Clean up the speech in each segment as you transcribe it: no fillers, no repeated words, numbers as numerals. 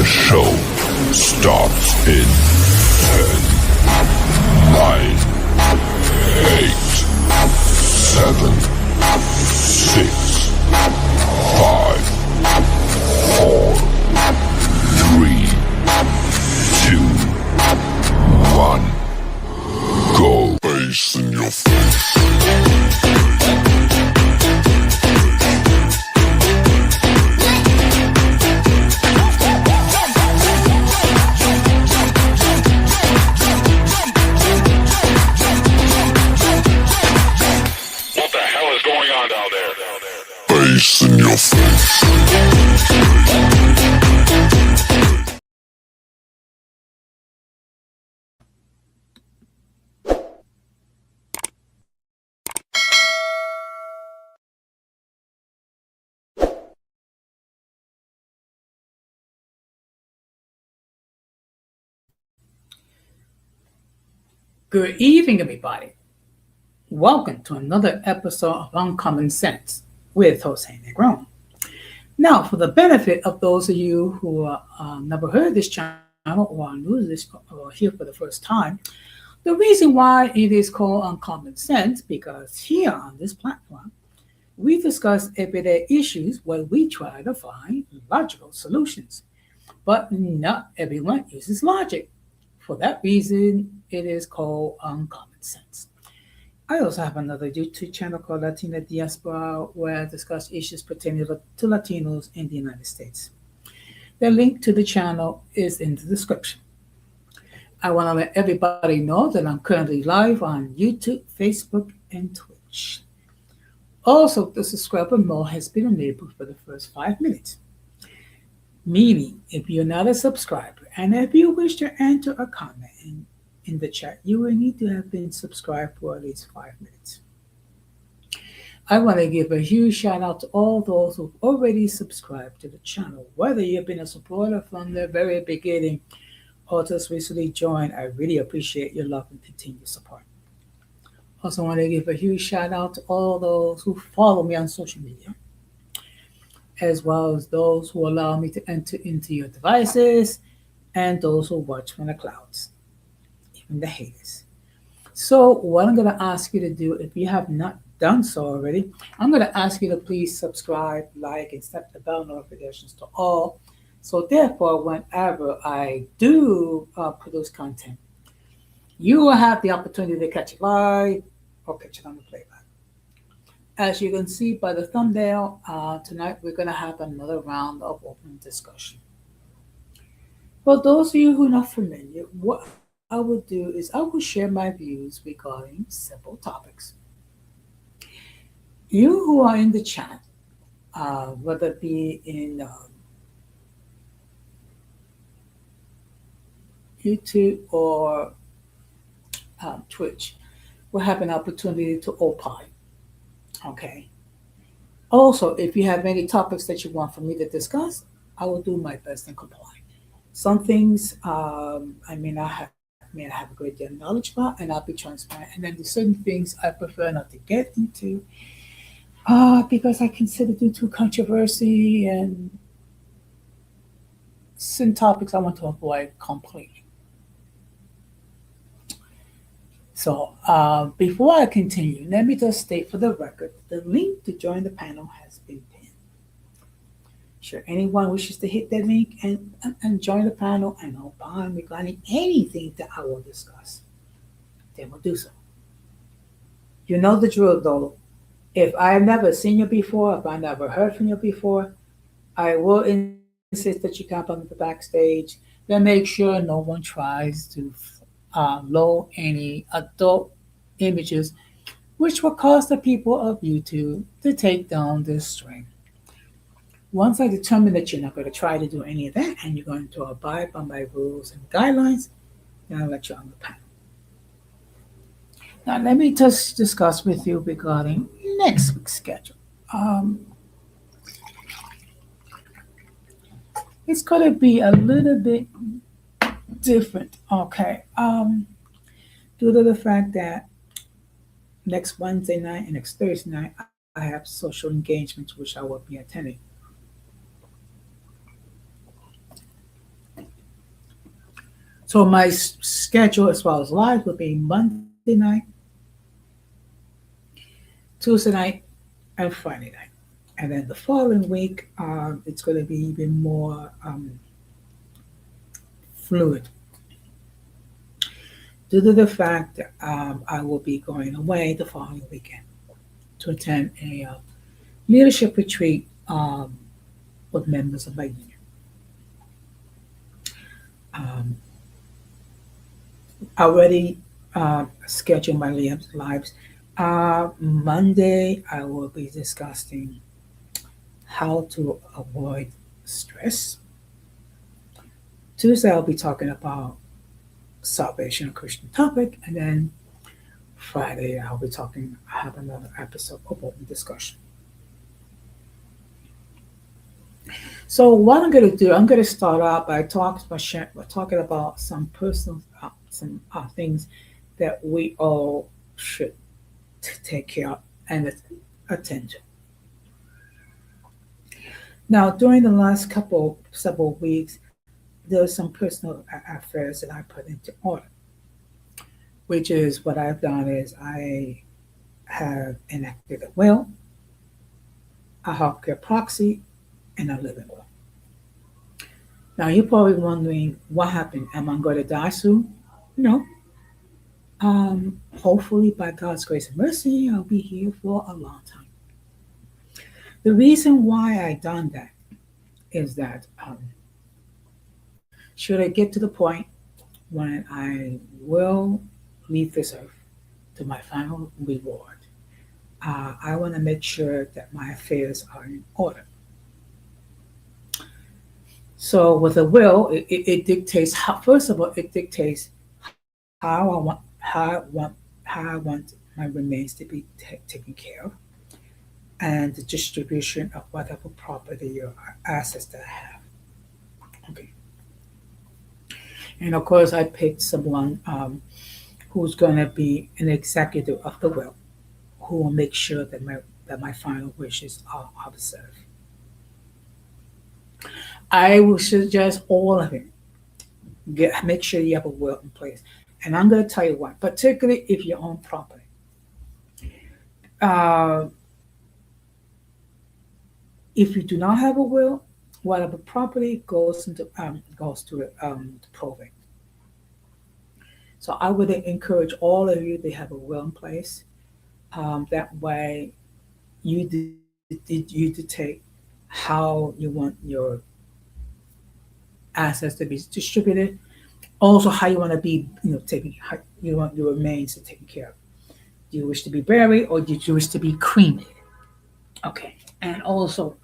show starts in 10, 9, 8, 7, 6, 5, 4, 3, 2, 1. Go. Bass in your face. Bass in your face. Good evening, everybody. Welcome to another episode of Uncommon Sense with Jose Negron. Now, for the benefit of those of you who never heard this channel or are new to this or here for the first time, the reason why it is called Uncommon Sense because here on this platform, we discuss everyday issues where we try to find logical solutions. But not everyone uses logic. For that reason, it is called Uncommon Sense. I also have another YouTube channel called Latina Diaspora where I discuss issues pertaining to Latinos in the United States. The link to the channel is in the description. I want to let everybody know that I'm currently live on YouTube, Facebook, and Twitch. Also, the subscriber mode has been enabled for the first 5 minutes. Meaning, if you're not a subscriber and if you wish to enter a comment in the chat, you will need to have been subscribed for at least 5 minutes. I want to give a huge shout out to all those who've already subscribed to the channel. Whether you've been a supporter from the very beginning or just recently joined, I really appreciate your love and continued support. Also want to give a huge shout out to all those who follow me on social media, as well as those who allow me to enter into your devices and those who watch from the clouds, even the haters. So what I'm going to ask you to do, if you have not done so already, I'm going to ask you to please subscribe, like, and set the bell notifications to all. So therefore, whenever I do produce content, you will have the opportunity to catch it live or catch it on the playback. As you can see by the thumbnail, tonight we're going to have another round of open discussion. For those of you who are not familiar, what I will do is I will share my views regarding several topics. You who are in the chat, whether it be in YouTube or Twitch, will have an opportunity to opine. Okay. Also, if you have any topics that you want for me to discuss, I will do my best and comply. Some things I may not have a great deal of knowledge about, and I'll be transparent. And then there's certain things I prefer not to get into because I consider due to controversy and some topics I want to avoid completely. So before I continue, let me just state for the record, the link to join the panel has been pinned. Sure, anyone wishes to hit that link and join the panel and opine regarding anything that I will discuss, they will do so. You know the drill though. If I have never seen you before, if I never heard from you before, I will insist that you come on the backstage. Then make sure no one tries to load any adult images, which will cause the people of YouTube to take down this stream. Once I determine that you're not going to try to do any of that and you're going to abide by my rules and guidelines, then I'll let you on the panel. Now, let me just discuss with you regarding next week's schedule. It's going to be a little bit different, okay? Due to the fact that next Wednesday night and next Thursday night, I have social engagements which I will be attending. So my schedule as well as live will be Monday night, Tuesday night, and Friday night. And then the following week, it's going to be even more fluid due to the fact that I will be going away the following weekend to attend a leadership retreat with members of my union. Um, already scheduled my lives. Monday, I will be discussing how to avoid stress. Tuesday, I'll be talking about salvation, a Christian topic, and then Friday, I have another episode of open discussion. So what I'm going to do, I'm going to start out by talking about some personal, things that we all should take care of and attend to. Now, during the last several weeks, there are some personal affairs that I put into order, which is what I've done is I have enacted a will, a healthcare proxy, and a living will. Now, you're probably wondering what happened. Am I going to die soon? No. Hopefully, by God's grace and mercy, I'll be here for a long time. The reason why I done that is that should I get to the point when I will leave this earth to my final reward, I want to make sure that my affairs are in order. So with a will, it dictates how. First of all, it dictates how I want my remains to be taken care of, and the distribution of whatever property or assets that I have. Okay. And of course, I picked someone who's going to be an executive of the will, who will make sure that my final wishes are observed. I will suggest all of it. Make sure you have a will in place. And I'm going to tell you why, particularly if you own property. Uh, if you do not have a will, whatever property goes to the probate. So I would encourage all of you to have a will in place. That way, you dictate how you want your assets to be distributed. Also, how you want to be, how you want your remains to taken care of. Do you wish to be buried or do you wish to be cremated? Okay. And also,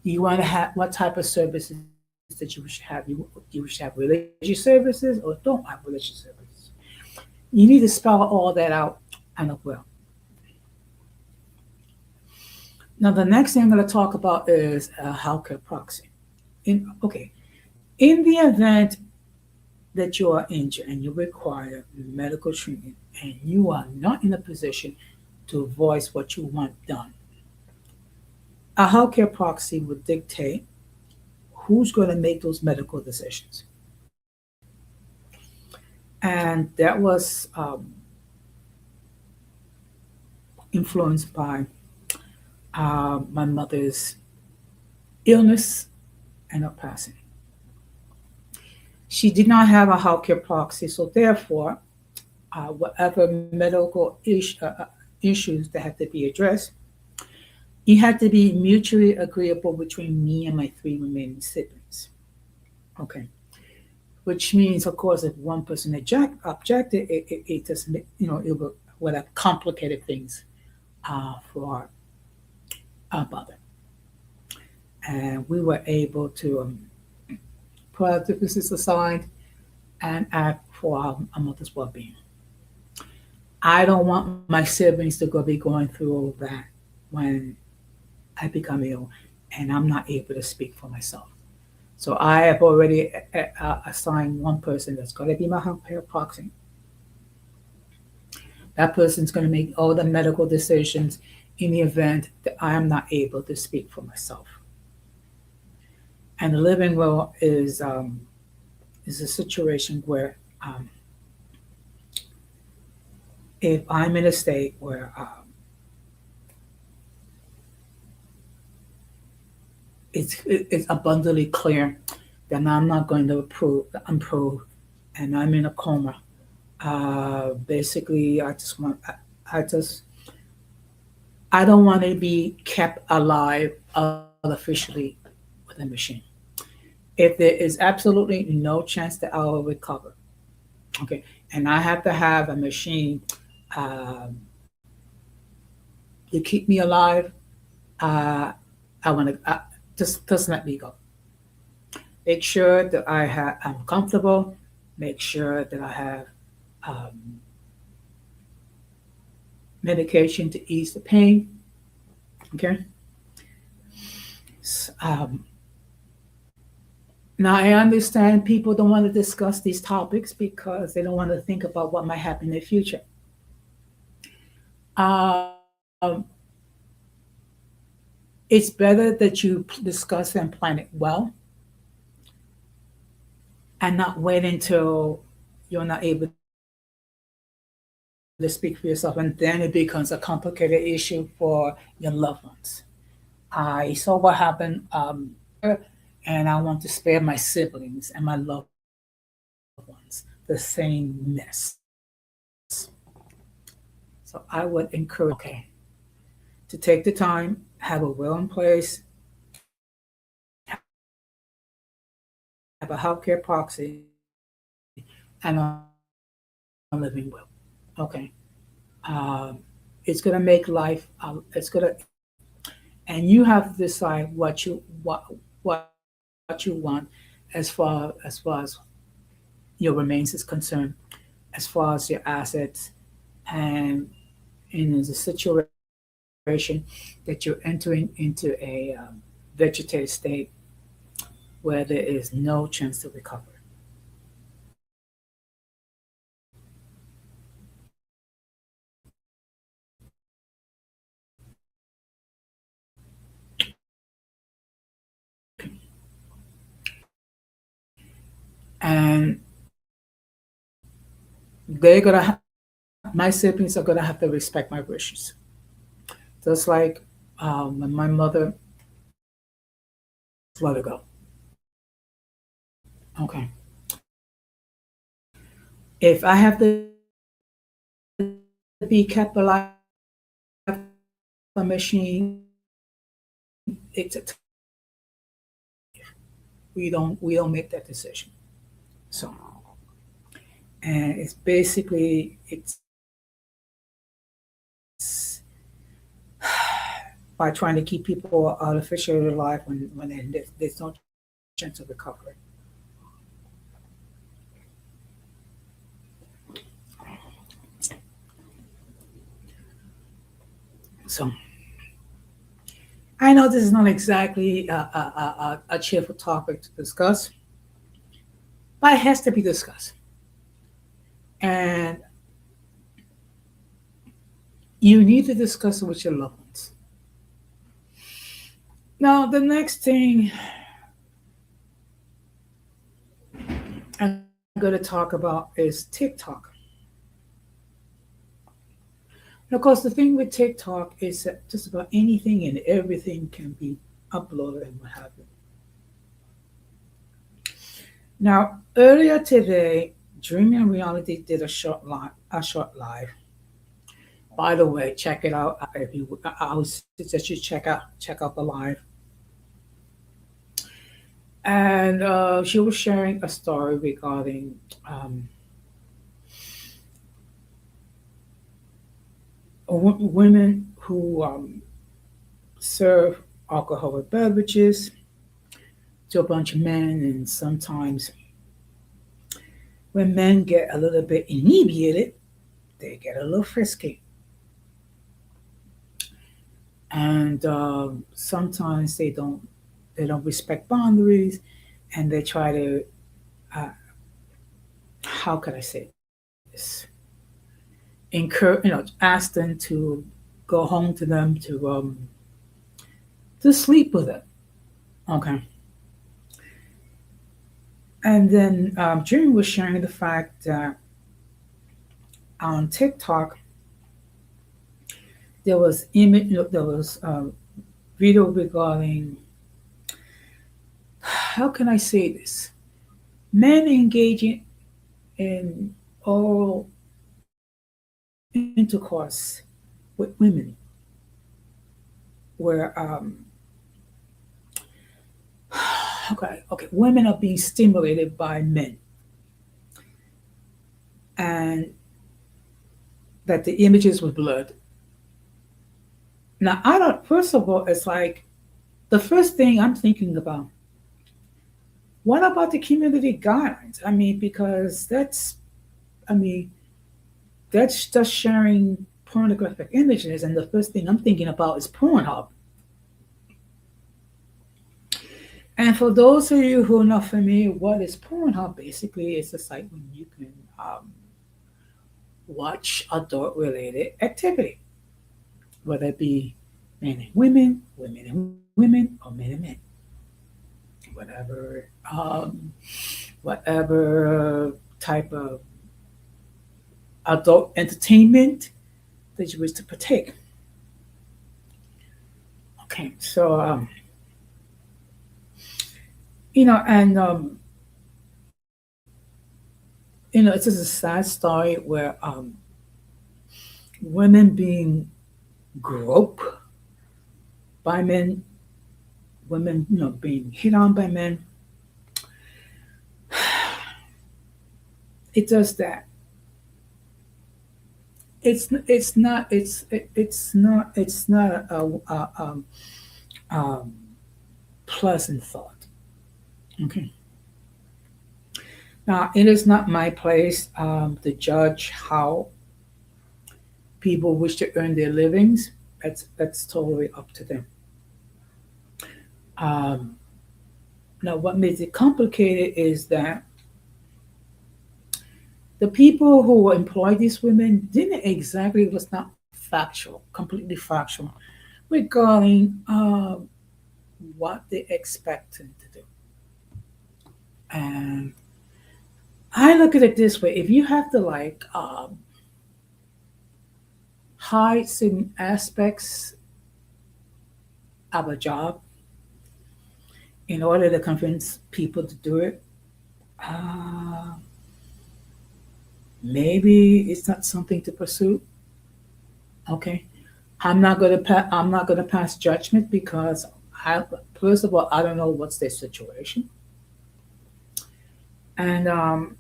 you want to have what type of services that you wish to have? You wish to have religious services or don't have religious services? You need to spell all that out on a will. Now, the next thing I'm going to talk about is a healthcare proxy. In the event that you are injured and you require medical treatment and you are not in a position to voice what you want done, a healthcare proxy would dictate who's going to make those medical decisions. And that was influenced by my mother's illness and her passing. She did not have a healthcare proxy, so therefore, whatever medical issues that had to be addressed, it had to be mutually agreeable between me and my three remaining siblings. Okay. Which means, of course, if one person objected, it just, it would have complicated things for our mother. And we were able to put our differences aside and act for our mother's well-being. I don't want my siblings to be going through all of that when I become ill and I'm not able to speak for myself. So I have already assigned one person that's going to be my healthcare proxy. That person's going to make all the medical decisions in the event that I am not able to speak for myself. And the living will is is a situation where if I'm in a state where it's abundantly clear that I'm not going to improve, and I'm in a coma. Basically, I just, I don't want to be kept alive artificially with a machine. If there is absolutely no chance that I will recover, okay, and I have to have a machine um, to keep me alive, uh, I want to just let me go. Make sure that I'm comfortable. Make sure that I have um, medication to ease the pain. Okay. Um, Now I understand people don't want to discuss these topics because they don't want to think about what might happen in the future. Um, it's better that you discuss and plan it well, and not wait until you're not able to speak for yourself, and then it becomes a complicated issue for your loved ones. I saw what happened earlier, and I want to spare my siblings and my loved ones the same mess. So I would encourage okay to take the time, have a will in place, have a healthcare proxy, and a living will. Okay. It's gonna make life. And you have to decide what you want as far as your remains is concerned, as far as your assets, and in the situation that you're entering into a vegetative state where there is no chance to recover. And my siblings are gonna have to respect my wishes. Just like when my mother just let it go. Okay. If I have to be kept alive by a machine, it's a tough we don't make that decision. So and it's basically by trying to keep people artificially alive when there's no chance of recovery. So I know this is not exactly a cheerful topic to discuss, but it has to be discussed. And you need to discuss it with your loved ones. Now, the next thing I'm going to talk about is TikTok. And of course, the thing with TikTok is that just about anything and everything can be uploaded and what have you. Now, earlier today, Dreaming and Reality did a short live. By the way, check it out. If you, I would suggest you check out the live. And she was sharing a story regarding women who serve alcoholic beverages to a bunch of men, and sometimes when men get a little bit inebriated, they get a little frisky, and sometimes they don't respect boundaries, and they try to uh, how could I say this? Ask them to go home to them to sleep with them. Okay. And then Jimmy was sharing the fact that on TikTok there was image, there was video regarding, how can I say this? Men engaging in oral intercourse with women, where okay, women are being stimulated by men, and that the images were blurred. Now, I don't. First of all, it's like the first thing I'm thinking about. What about the community guidelines? I mean, because I mean, that's just sharing pornographic images, and the first thing I'm thinking about is Pornhub. And for those of you who are not familiar, what is Pornhub? Basically, it's a site when you can watch adult-related activity, whether it be men and women and women, or men and men, whatever, whatever type of adult entertainment that you wish to partake. Okay, so and it's just a sad story where women being groped by men, women being hit on by men. It does that. It's not a pleasant thought. Okay. Now, it is not my place to judge how people wish to earn their livings. That's totally up to them. Um, Now, what makes it complicated is that the people who employ these women didn't exactly, was not factual, completely factual regarding what they expect them to do. And I look at it this way: if you have to like hide certain aspects of a job in order to convince people to do it, uh, maybe it's not something to pursue. Okay, I'm not gonna pass judgment because first of all, I don't know what's their situation, and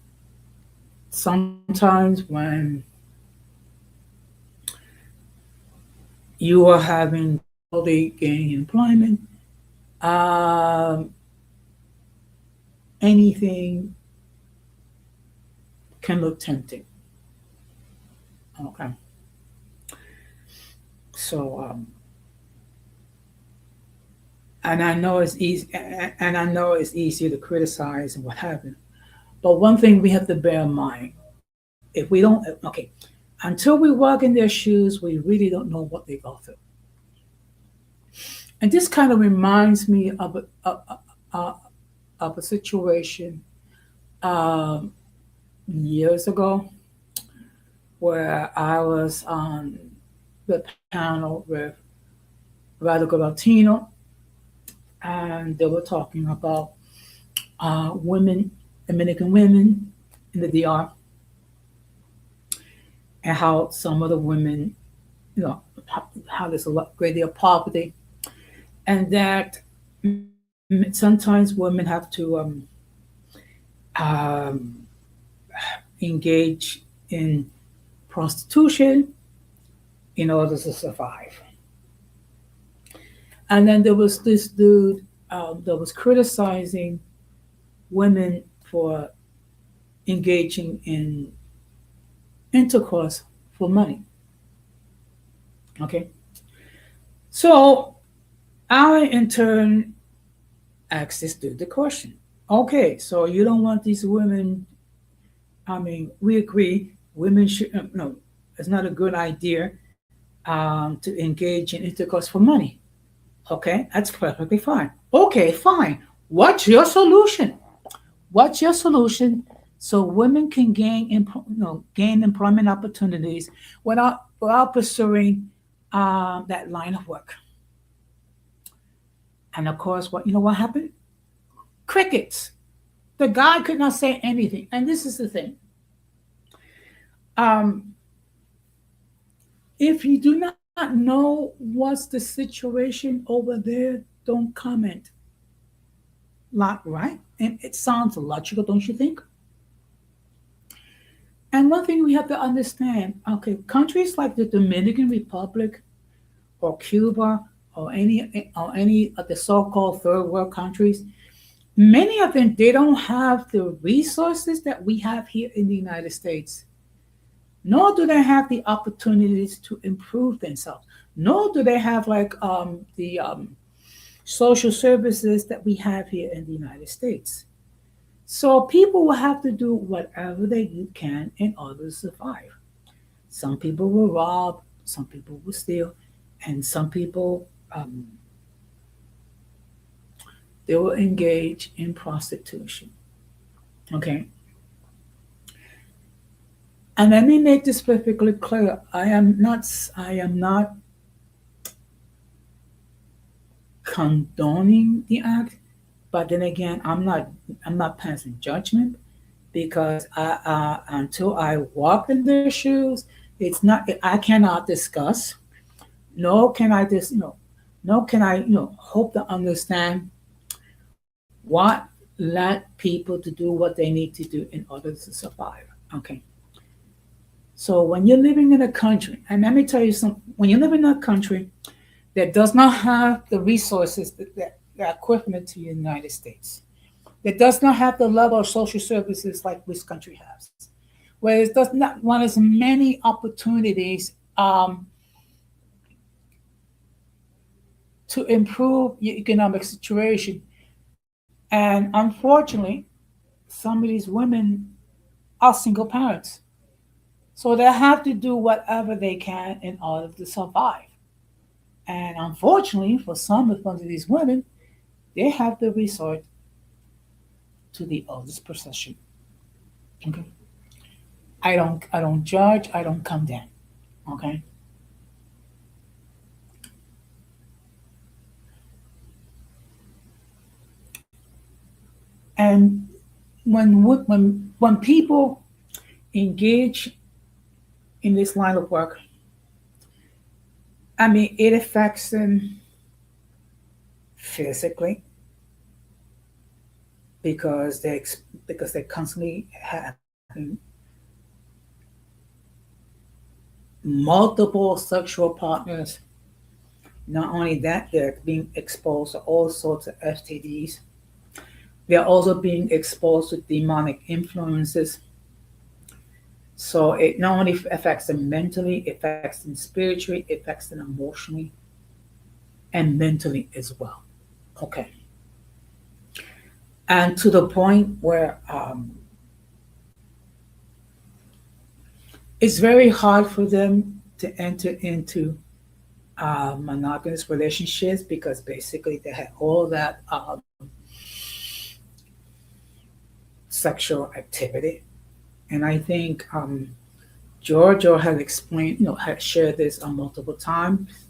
sometimes when you are having difficulty gaining employment, um, anything can look tempting. Okay, so and I know it's easy, and I know it's easy to criticize and what have you. But one thing we have to bear in mind: if we don't, okay, until we walk in their shoes, we really don't know what they go through. And this kind of reminds me of a situation um, years ago where I was on the panel with Radical Latino, and they were talking about women, Dominican women in the DR, and how some of the women, how there's a great deal of poverty, and that sometimes women have to um, engage in prostitution in order to survive. And then there was this dude that was criticizing women for engaging in intercourse for money. Okay, so I in turn asked this dude the question: okay, so you don't want these women? I mean, we agree women should no, it's not a good idea to engage in intercourse for money. Okay, that's perfectly fine. Okay, fine. What's your solution? What's your solution so women can gain employment opportunities without pursuing that line of work? And of course, what happened? Crickets. The guy could not say anything. And this is the thing. Um, if you do not know what's the situation over there, don't comment. Like, right? And it sounds logical, don't you think? And one thing we have to understand, okay, countries like the Dominican Republic or Cuba or any of the so-called third world countries, many of them they don't have the resources that we have here in the United States. Nor do they have the opportunities to improve themselves. Nor do they have like the social services that we have here in the United States. So people will have to do whatever they can in order to survive. Some people will rob, some people will steal, and some people they will engage in prostitution. Okay, and let me make this perfectly clear. I am not condoning the act, but then again, I'm not passing judgment because until I walk in their shoes, it's not I cannot discuss. Nor can I just nor can I hope to understand what led people to do what they need to do in order to survive. Okay. So when you're living in a country, and let me tell you something, when you live in a country that does not have the resources that are equivalent to the United States, that does not have the level of social services like this country has, where it does not want as many opportunities to improve your economic situation. And unfortunately, some of these women are single parents. So they have to do whatever they can in order to survive. And unfortunately, for some of these women, they have to resort to the oldest procession. Okay. I don't judge, I don't condemn. Okay. And when people engage in this line of work, I mean it affects them physically because they constantly having multiple sexual partners. Not only that, they're being exposed to all sorts of STDs. They're also being exposed to demonic influences. So it not only affects them mentally, it affects them spiritually, it affects them emotionally, and mentally as well. Okay. And to the point where it's very hard for them to enter into monogamous relationships because basically they have all that sexual activity. And I think Giorgio had explained, had shared this on multiple times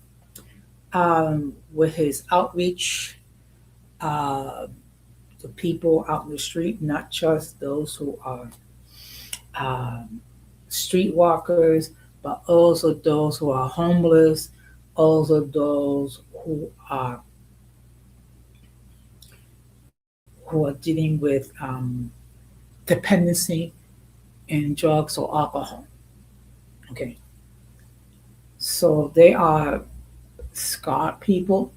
with his outreach uh, to people out in the street, not just those who are um, streetwalkers, but also those who are homeless, also those who are dealing with dependency in drugs or alcohol. Okay, so they are scarred people.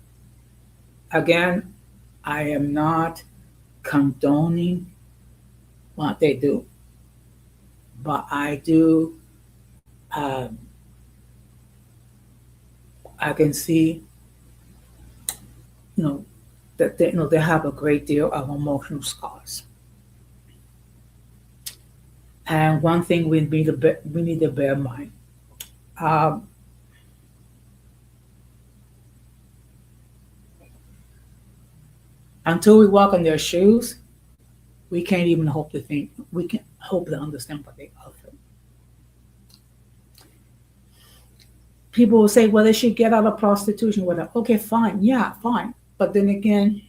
Again, I am not condoning what they do, but I do. Um, I can see, you know, that they have a great deal of emotional scars. And one thing we need to bear in mind. Um, until we walk in their shoes, we can't even hope to think, we can hope to understand what they offer. People will say, well, they should get out of prostitution, whatever. Okay, fine, yeah, fine. But then again,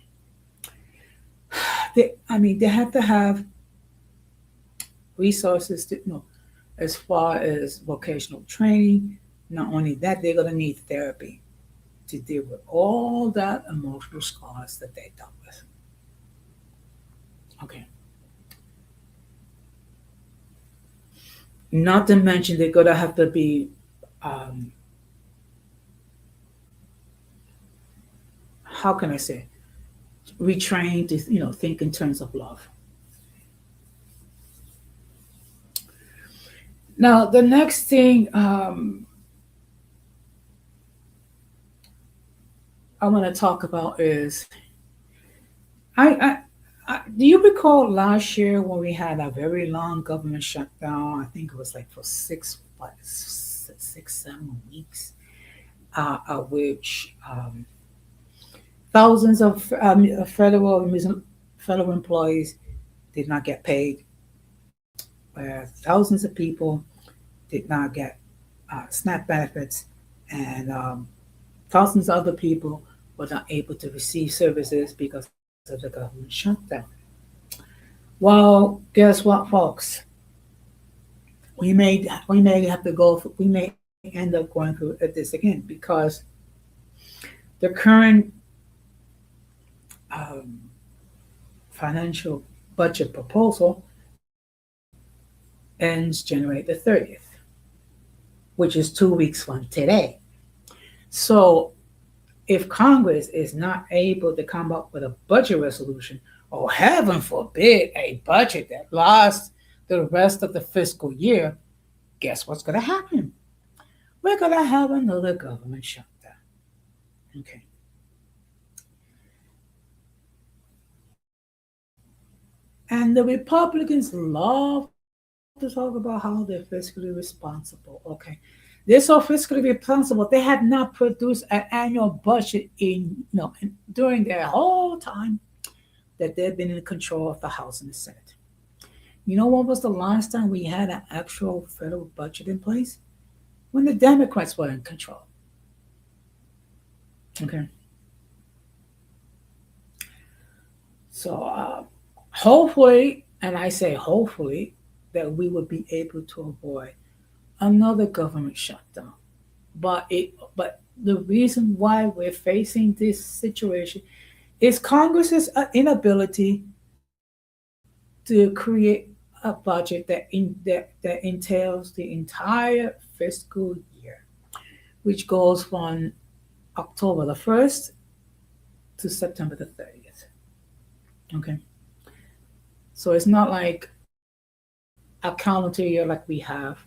they have to have resources to, as far as vocational training. Not only that, they're going to need therapy to deal with all that emotional scars that they dealt with. Okay. Not to mention, they're going to have to be, um, how can I say, retrained to, think in terms of love. Now, the next thing I want to talk about is I, do you recall last year when we had a very long government shutdown? I think it was like for 7 weeks, which thousands of federal employees did not get paid, where thousands of people did not get SNAP benefits, and thousands of other people were not able to receive services because of the government shutdown. Well, guess what, folks? We may end up going through this again because the current um, financial budget proposal ends January the 30th, which is 2 weeks from today. So if Congress is not able to come up with a budget resolution, or heaven forbid, a budget that lasts the rest of the fiscal year, guess what's going to happen? We're going to have another government shutdown. Okay. And the Republicans love to talk about how they're fiscally responsible. Okay. They're so fiscally responsible, they have not produced an annual budget during their whole time that they've been in control of the House and the Senate. You know what was the last time we had an actual federal budget in place? When the Democrats were in control. Okay. So hopefully, and I say hopefully, that we will be able to avoid another government shutdown. But the reason why we're facing this situation is Congress's inability to create a budget that entails the entire fiscal year, which goes from October the 1st to September the 30th. Okay. So it's not like a calendar year like we have.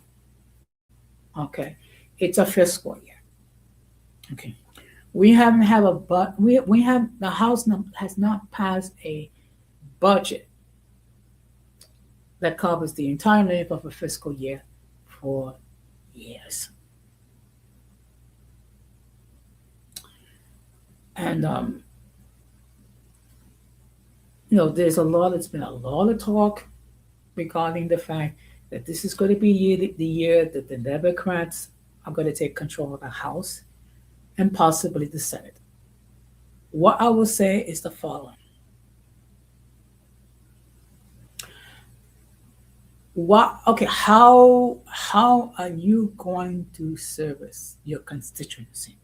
Okay. It's a fiscal year. Okay. We haven't have a but we have the House has not passed a budget that covers the entire length of a fiscal year for years. And there's been a lot of talk regarding the fact that this is going to be the year that the Democrats are going to take control of the House and possibly the Senate. What I will say is the following. How are you going to service your constituency?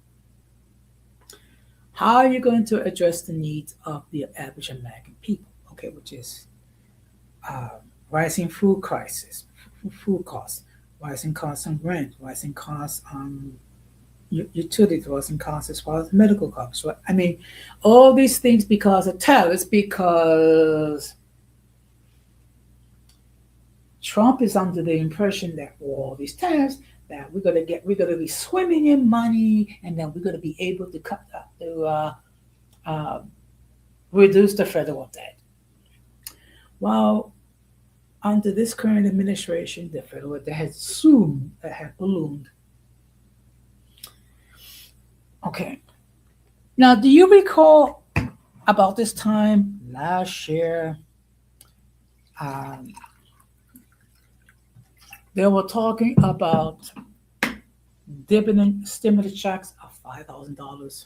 How are you going to address the needs of the average American people? Okay, which is uh, rising food crisis, food costs, rising costs on rent, rising costs on utilities, rising costs as far as medical costs. Right? I mean, all these things because of tariffs, because Trump is under the impression that all these tariffs that we're gonna be swimming in money, and then we're gonna be able to uh, reduce the federal debt. Well, under this current administration, the federal debt has ballooned. Okay. Now, do you recall about this time last year Um, they were talking about dividend stimulus checks of $5,000.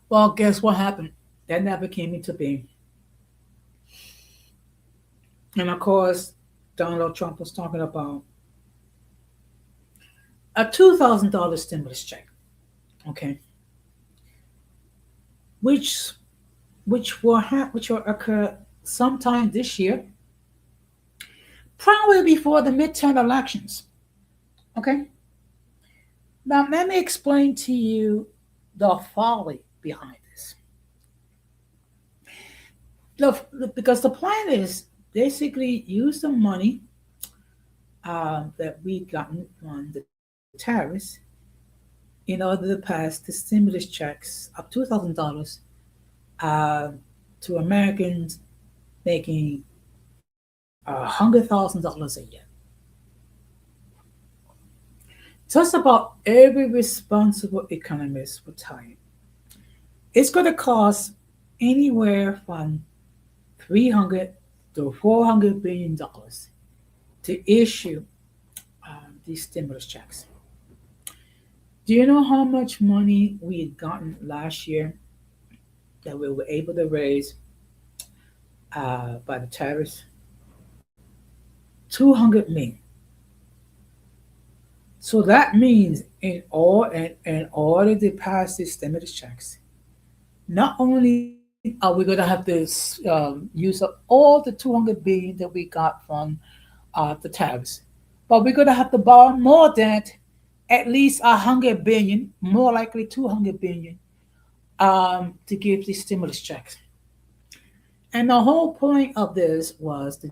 Well, guess what happened? That never came into being. And of course, Donald Trump was talking about a $2,000 stimulus check, okay, which which will occur sometime this year, probably before the midterm elections. Okay. Now let me explain to you the folly behind this. Because the plan is basically use the money that we gotten from the tariffs in order to pass the stimulus checks of $2,000 uh, to Americans making $100,000 a year. Just about every responsible economist will tell you it's going to cost anywhere from 300 to $400 billion to issue these stimulus checks. Do you know how much money we had gotten last year that we were able to raise by the tariffs? 200 million. So that means in order to pass these stimulus checks, not only are we going to have to use up all the 200 billion that we got from the tariffs, but we're going to have to borrow more than at least 100 billion, more likely 200 billion, to give these stimulus checks. And the whole point of this was to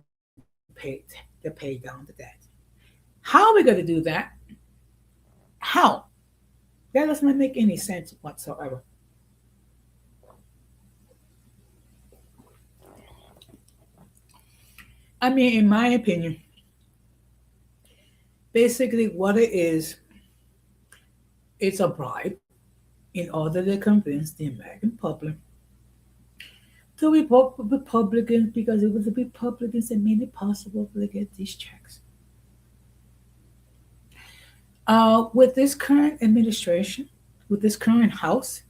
pay down the debt. How are we going to do that? How? That doesn't make any sense whatsoever. I mean, in my opinion, basically what it is, it's a bribe in order to convince the American public to vote for Republicans because it was the Republicans that made it possible to get these checks. With this current administration, with this current House,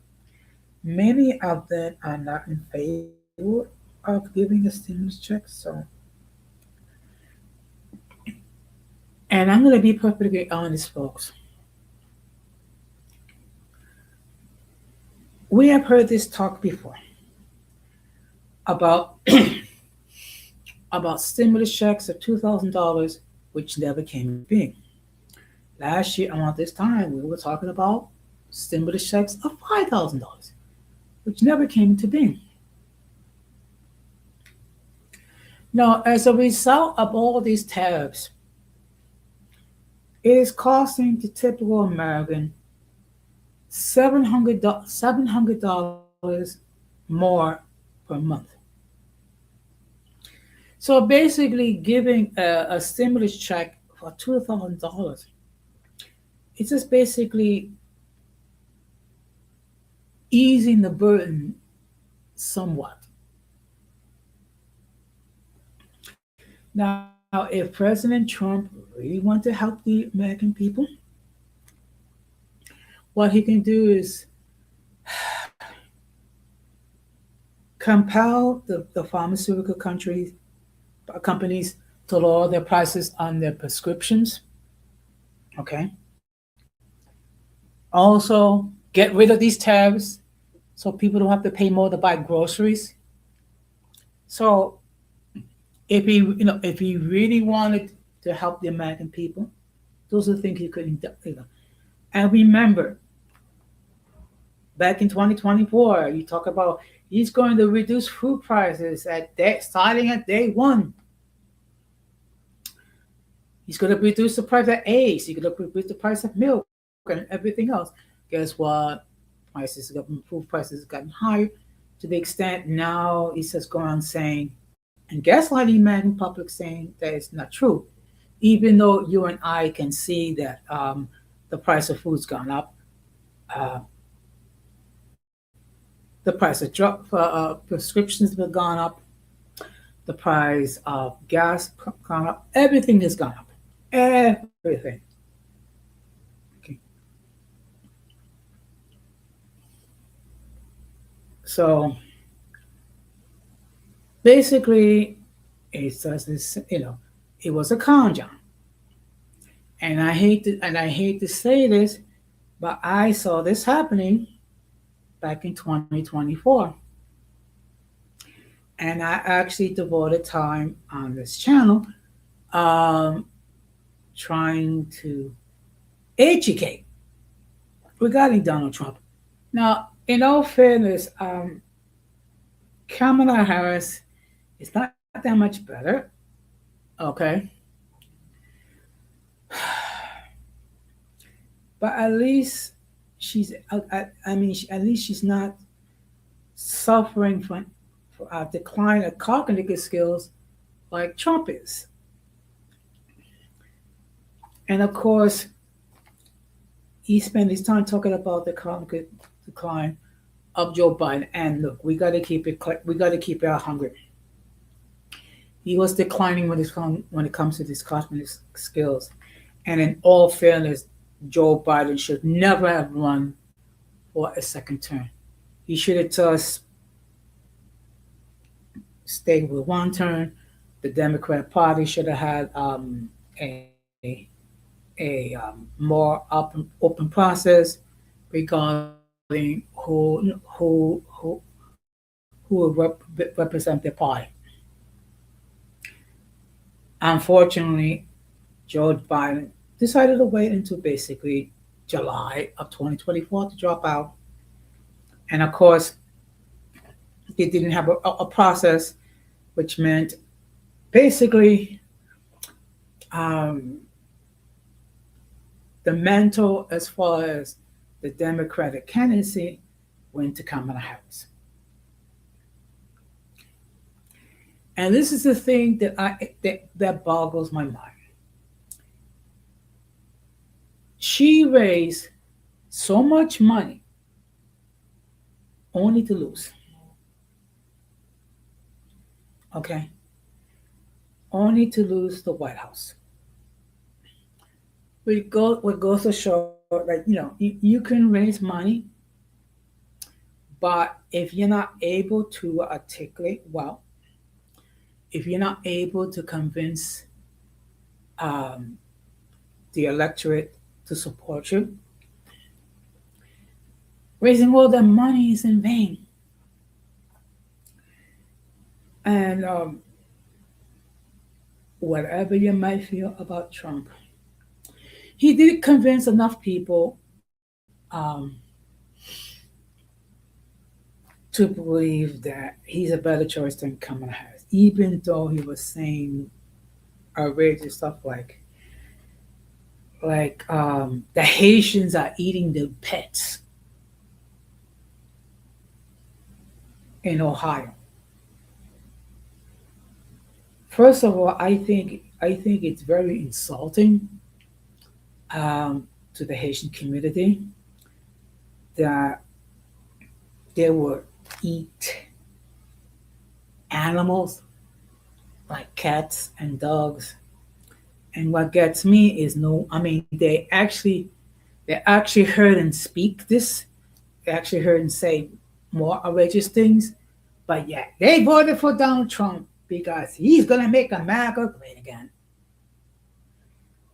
many of them are not in favor of giving a stimulus check. So, and I'm going to be perfectly honest, folks. We have heard this talk before about about stimulus checks of $2,000, which never came into being. Last year around this time, we were talking about stimulus checks of $5,000, which never came into being. Now, as a result of all these tariffs, it is costing the typical American $700 more per month. So basically, giving a stimulus check for $2,000, it's just basically easing the burden somewhat. Now, if President Trump really wants to help the American people, what he can do is compel the pharmaceutical companies to lower their prices on their prescriptions. Okay. Also, get rid of these tariffs so people don't have to pay more to buy groceries. So, if he really wanted to help the American people, those are the things he could do. And remember, back in 2024, you talk about he's going to reduce food prices starting at day one. He's going to reduce the price of eggs. He's going to reduce the price of milk and everything else. Guess what? Food prices have gotten higher to the extent now he's just going on saying, and gaslighting the American public saying that it's not true, even though you and I can see that the price of food's gone up. Uh, The price of drug prescriptions have gone up. The price of gas gone up. Everything has gone up. Everything. Okay. So basically, it says this. It was a con job, and I hate to say this, but I saw this happening back in 2024, and I actually devoted time on this channel, um, trying to educate regarding Donald Trump. Now, in all fairness, Kamala Harris is not that much better. Okay, but at least at least she's not suffering from a decline of cognitive skills like Trump is. And of course, he spent his time talking about the cognitive decline of Joe Biden. And look, we got to keep it hungry. He was declining when it comes to his cognitive skills. And in all fairness, Joe Biden should never have run for a second term. He should have just stayed with one term. The Democrat Party should have had a more open process regarding who will represent their party. Unfortunately, Joe Biden decided to wait until basically July of 2024 to drop out. And of course, they didn't have a process, which meant basically um, the mantle as far as the Democratic candidacy went to Kamala Harris. And this is the thing that boggles my mind. She raised so much money only to lose. Okay? Only to lose the White House. What goes to show that, you can raise money, but if you're not able to articulate well, if you're not able to convince um, the electorate to support you, raising all that money is in vain. And whatever you might feel about Trump, he did convince enough people to believe that he's a better choice than Kamala Harris, even though he was saying outrageous stuff like the Haitians are eating the pets in Ohio. First of all, I think it's very insulting to the Haitian community that they would eat animals like cats and dogs. And what gets me is they actually heard him speak this. They actually heard him say more outrageous things. But yeah, they voted for Donald Trump because he's gonna make America great again.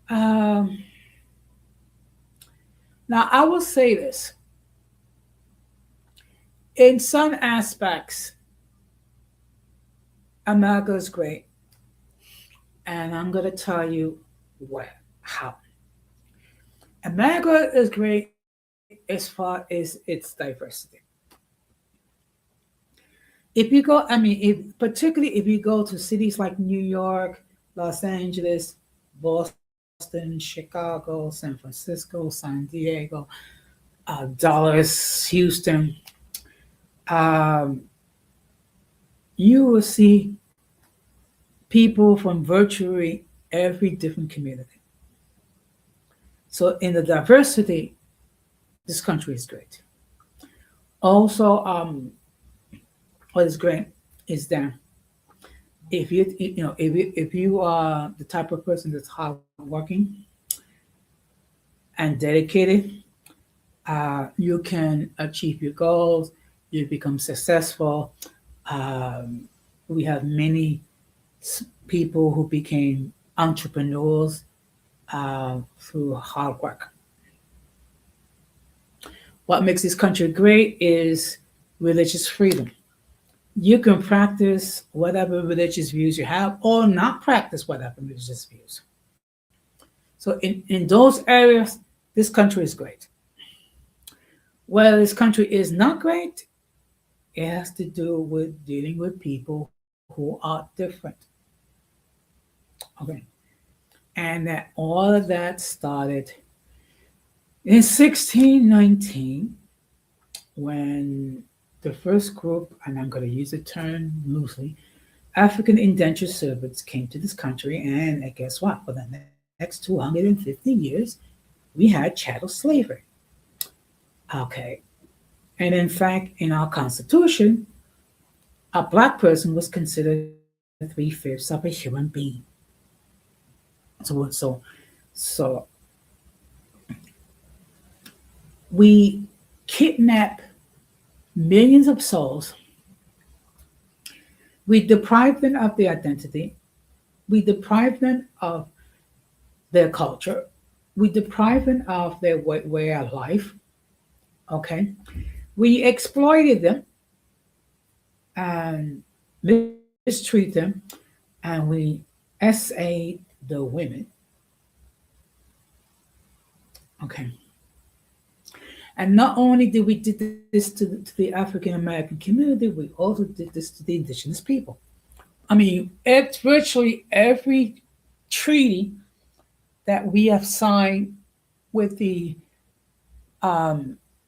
Um, Now I will say this: in some aspects, America is great, and I'm gonna tell you how. America is great as far as its diversity. If you go, particularly if you go to cities like New York, Los Angeles, Boston, Chicago, San Francisco, San Diego, Dallas, Houston, um, you will see people from virtually every different community. So in the diversity, this country is great. Also, what is great is that if you are the type of person that's hardworking and dedicated, you can achieve your goals. You become successful. Um, we have many people who became entrepreneurs through hard work. What makes this country great is religious freedom. You can practice whatever religious views you have or not practice whatever religious views. So in those areas, this country is great. Where this country is not great, it has to do with dealing with people who are different. Okay. And that all of that started in 1619 when the first group, and I'm going to use the term loosely, African indentured servants came to this country. And guess what? For the next 250 years, we had chattel slavery. Okay. And in fact, in our Constitution, a black person was considered three-fifths of a human being. So we kidnap millions of souls. We deprive them of their identity. We deprive them of their culture. We deprive them of their way of life. Okay. We exploited them and mistreat them, and we SA the women. Okay. And not only did we did this to the African American community, we also did this to the indigenous people. I mean, it's virtually every treaty that we have signed with the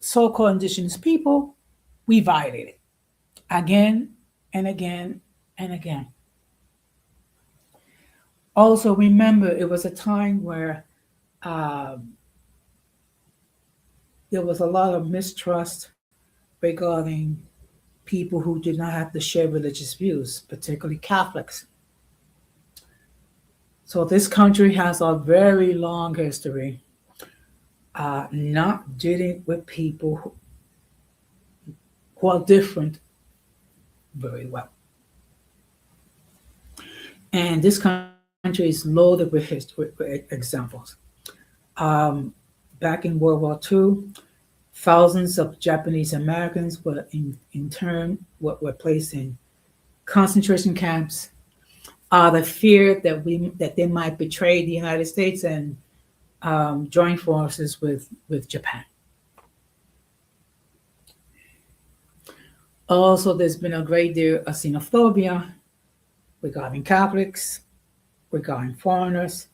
so-called indigenous people, we violated again and again and again. Also, remember, it was a time where um, there was a lot of mistrust regarding people who did not have to share religious views, particularly Catholics. So this country has a very long history not dealing with people who are different very well. And this country is loaded with history, with examples. Um, Back in World War II, thousands of Japanese Americans were in turn were placed in concentration camps out of fear that they might betray the United States and join forces with Japan. Also, there's been a great deal of xenophobia regarding Catholics, regarding foreigners,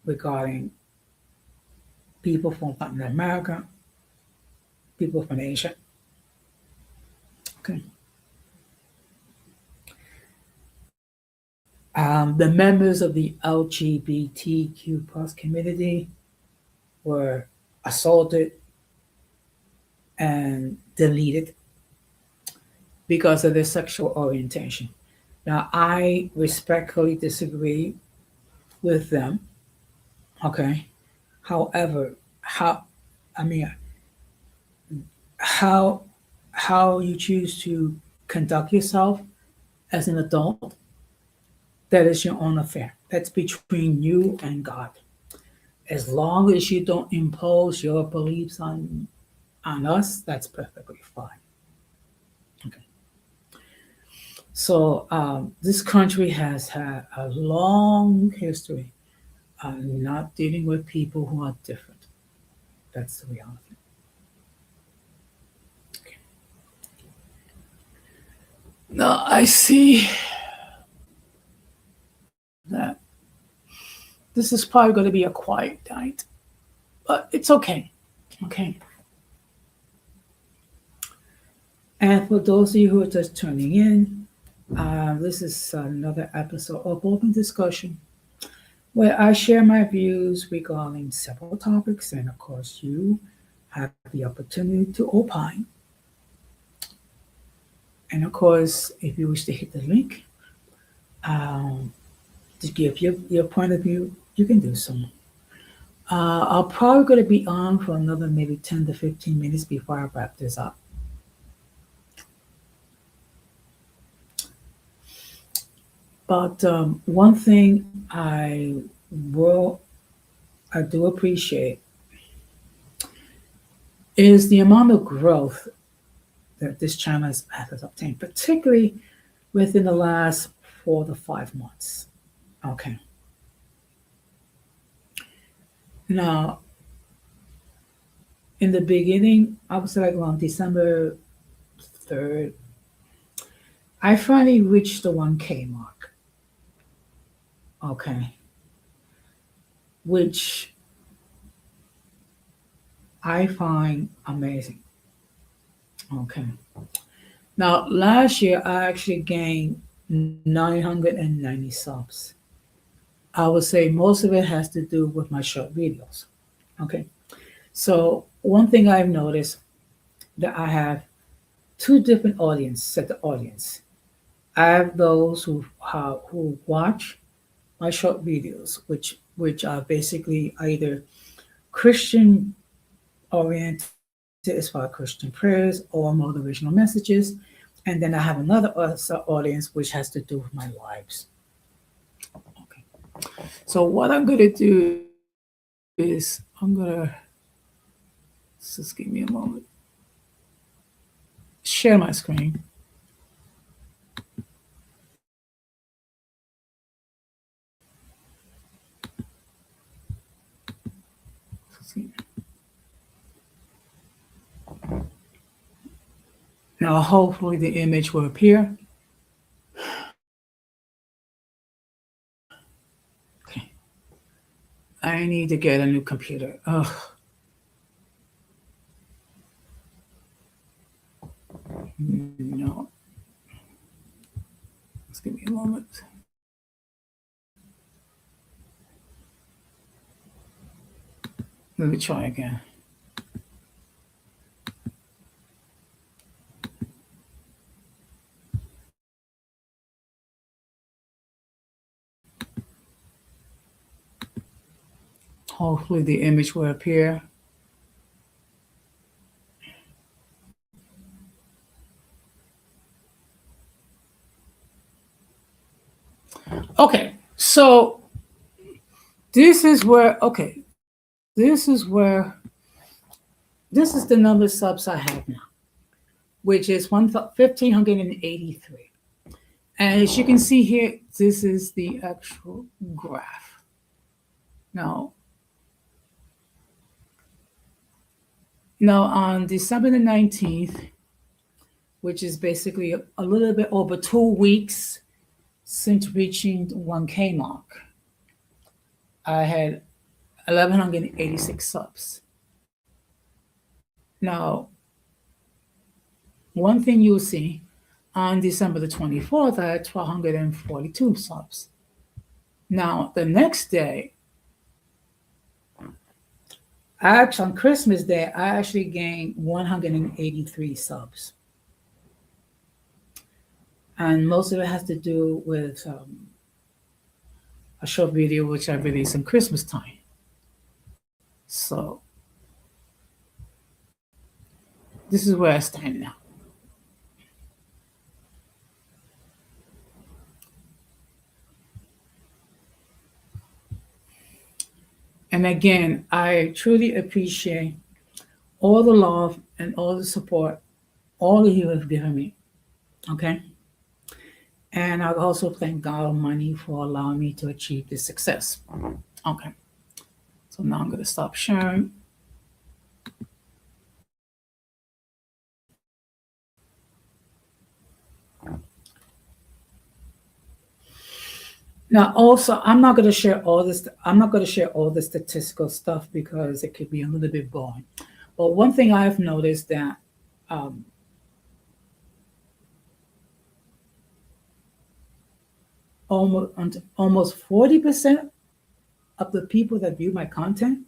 regarding people from Latin America, people from Asia. Okay. The members of the LGBTQ plus community were assaulted and deleted because of their sexual orientation. Now, I respectfully disagree with them. Okay. However, I mean, how how you choose to conduct yourself as an adult, that is your own affair. That's between you and God. As long as you don't impose your beliefs on us, that's perfectly fine. Okay. So this country has had a long history of not dealing with people who are different. That's the reality. Okay. Now I see that this is probably going to be a quiet night, but it's okay. Okay. And for those of you who are just tuning in, this is another episode of Open Discussion where I share my views regarding several topics, and of course, you have the opportunity to opine. And of course, if you wish to hit the link um, to give your point of view, you can do so. I'll probably going to be on for another maybe 10 to 15 minutes before I wrap this up. But one thing will I do appreciate is the amount of growth that this channel has obtained, particularly within the last 4 to 5 months. Okay. Now, in the beginning, I would say like around December 3rd, I finally reached the 1K mark. Okay. Which I find amazing. Okay. Now, last year, I actually gained 990 subs. I would say most of it has to do with my short videos. Okay. So, one thing I've noticed that I have two different set the audience. I have those who watch my short videos, which are basically either Christian oriented as far as Christian prayers or motivational messages. And then I have another audience which has to do with my lives. Okay. So what I'm going to do is just give me a moment, share my screen. Now, hopefully the image will appear. Okay. I need to get a new computer. Ugh. No. Just give me a moment. Let me try again. Hopefully the image will appear. Okay, so this is where, this is the number of subs I have now, which is 1,583. And as you can see here, this is the actual graph. Now on December the 19th, which is basically a little bit over 2 weeks since reaching the 1K mark, I had 1,186 subs. Now, one thing you'll see, on December the 24th, I had 1,242 subs. Now, the next day, on Christmas Day, I actually gained 183 subs. And most of it has to do with a short video which I released in Christmas time. So, this is where I stand now. And again, I truly appreciate all the love and all the support all of you have given me. Okay. And I also thank God Almighty for allowing me to achieve this success. Okay. So now I'm going to stop sharing. Now, also, I'm not going to share all this. I'm not going to share all the statistical stuff because it could be a little bit boring. But one thing I've noticed that almost 40% of the people that view my content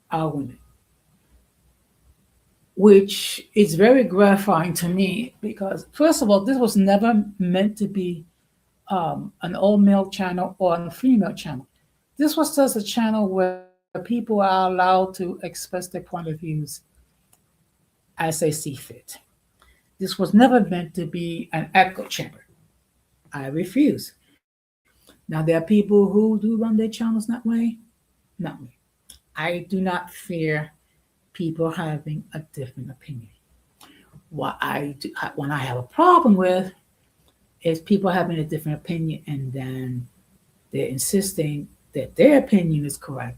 are women. which is very gratifying to me because, first of all, this was never meant to be an all male channel or a female channel. This was just a channel where people are allowed to express their point of views as they see fit. This was never meant to be an echo chamber. I refuse. Now, there are people who do run their channels that way. Not me. I do not fear people having a different opinion. When I have a problem with is people having a different opinion and then they're insisting that their opinion is correct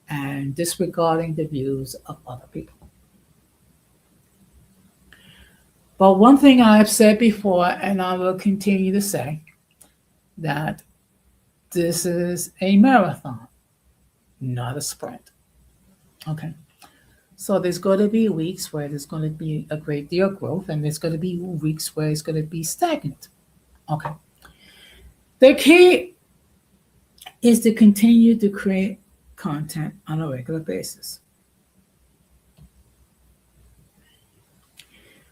and disregarding the views of other people. But one thing I've said before, and I will continue to say, that this is a marathon, not a sprint. Okay. So there's going to be weeks where there's going to be a great deal of growth, and there's going to be weeks where it's going to be stagnant. Okay. The key is to continue to create content on a regular basis.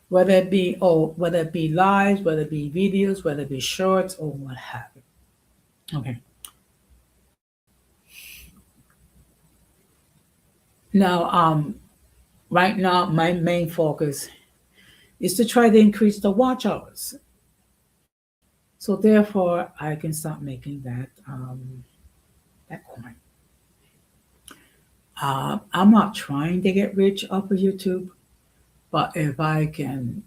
Whether it be lives, whether it be videos, whether it be shorts, or what have you. Okay. Now, right now, my main focus is to try to increase the watch hours. So therefore, I can start making that coin. I'm not trying to get rich off of YouTube, but if I can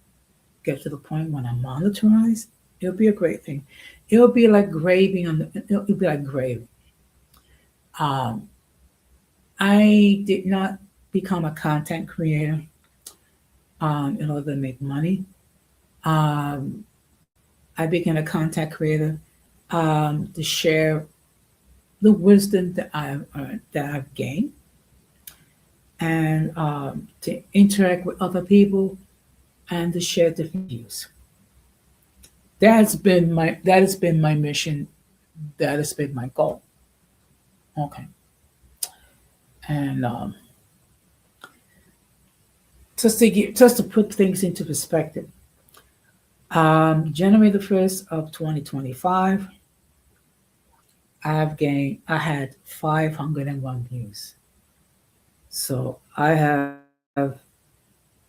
get to the point when I'm monetized, it'll be a great thing. It'll be like gravy it'll be like gravy. Um, I did not become a content creator in order to make money. Um, I became a content creator to share the wisdom that I've gained and to interact with other people and to share different views. That has been my mission. That has been my goal. Okay, and just to put things into perspective, January the 1st of 2025, I had 501 views. So I'm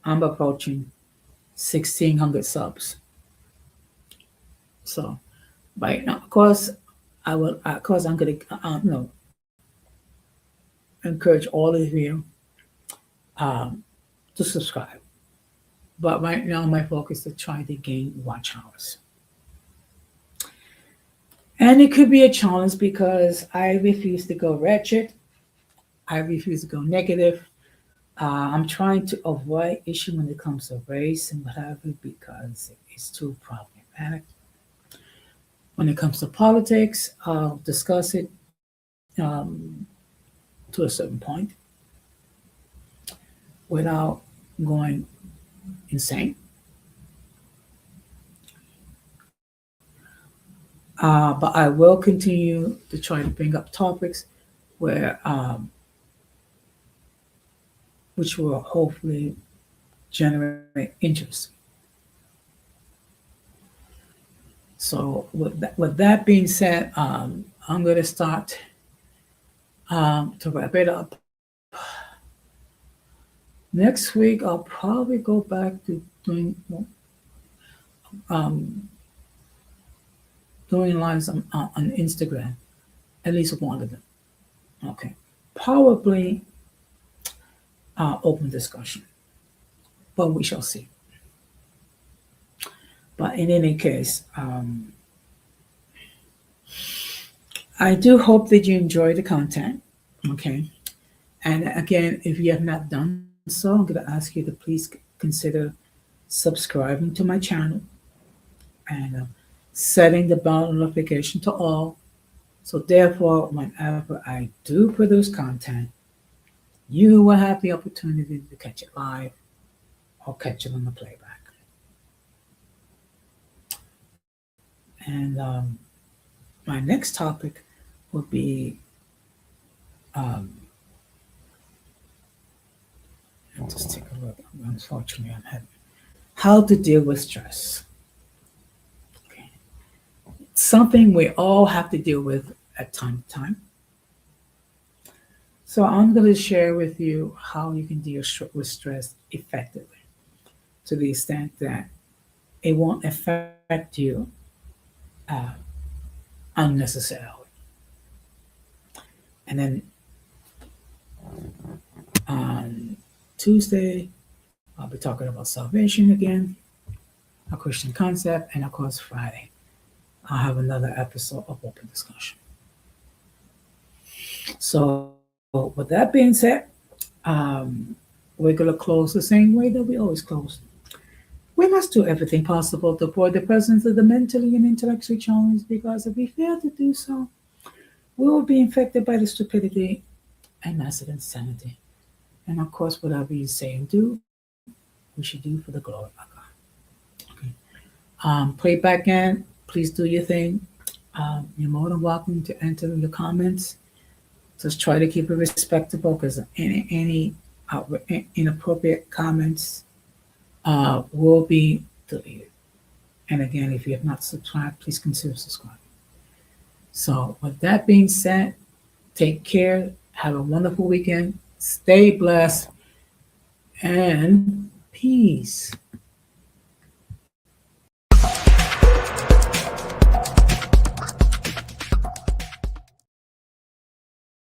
approaching 1,600 subs. So right now, of course, I'm gonna, encourage all of you um, to subscribe. But right now, my focus is trying to gain watch hours. And it could be a challenge because I refuse to go wretched. I refuse to go negative. I'm trying to avoid issue when it comes to race and whatever because it's too problematic. When it comes to politics, I'll discuss it to a certain point without going insane. But I will continue to try to bring up topics where which will hopefully generate interest. So with that being said, I'm going to start to wrap it up. Next week, I'll probably go back to um, doing lives on Instagram, at least one of them. Okay, probably open discussion, but we shall see. But in any case, I do hope that you enjoy the content. Okay. And again, if you have not done so, I'm going to ask you to please consider subscribing to my channel and setting the bell notification to all. So therefore, whenever I do produce content, you will have the opportunity to catch it live or catch it on the playback. And my next topic will be Just take a look. Unfortunately, I'm having how to deal with stress. Okay. Something we all have to deal with at time to time. So I'm going to share with you how you can deal with stress effectively to the extent that it won't affect you uh, unnecessarily. And then on Tuesday, I'll be talking about salvation again, a Christian concept, and of course Friday, I'll have another episode of open discussion. So with that being said, um, we're gonna close the same way that we always close. We must do everything possible to avoid the presence of the mentally and intellectually challenged because if we fail to do so, we will be infected by the stupidity and massive insanity. And of course, whatever you say and do, we should do for the glory of God. Okay. Play back in. Please do your thing. You're more than welcome to enter your comments. Just try to keep it respectable because any inappropriate comments will be deleted. And again, if you have not subscribed, please consider subscribing. So, with that being said, take care. Have a wonderful weekend. Stay blessed and peace.